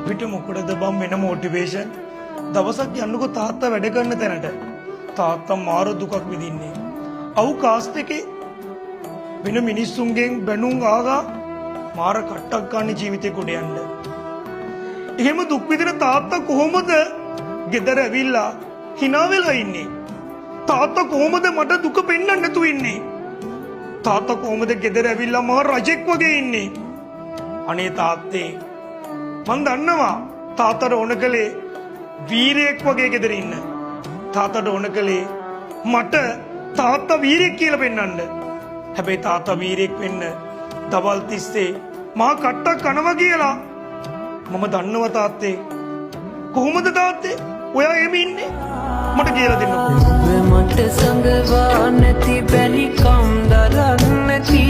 අපිට මොකටද බම් වෙන මොටිවේෂන්? දවසක් යන්නකෝ තාත්තා වැඩ කරන තැනට. තාත්තා මාර දුකක් විඳින්නේ. අවු කාස්ට් එකේ වෙන මිනිස්සුන්ගෙන් බැනුම් ආගා මාර කට්ටක් ගන්න ජීවිතේ කොට යන්න. එහෙම දුක් විඳින තාත්තා කොහොමද ගෙදර ඇවිල්ලා hina වෙලා ඉන්නේ? තාත්තා කොහොමද මට දුක පෙන්වන්න නැතුව ඉන්නේ? තාත්තා කොහොමද ගෙදර ඇවිල්ලා මම රජෙක් වගේ ඉන්නේ? අනේ තාත්තේ මං දන්නවා තාත්තට ඕන කලේ වීරයෙක් වගේ ගෙදර ඉන්න. තාත්තට ඕන කලේ මට තාත්තා වීරයෙක් කියලා පෙන්වන්න. හැබැයි තාත්තා වීරයෙක් වෙන්න දවල් තිස්සේ මා කට්ටක් කනවා කියලා මම දන්නවා තාත්තේ. කොහොමද තාත්තේ ඔයා එහෙම ඉන්නේ? මට කියලා දෙන්නකෝ. මට සංගවා නැති බැරි කම් දරන්න නැති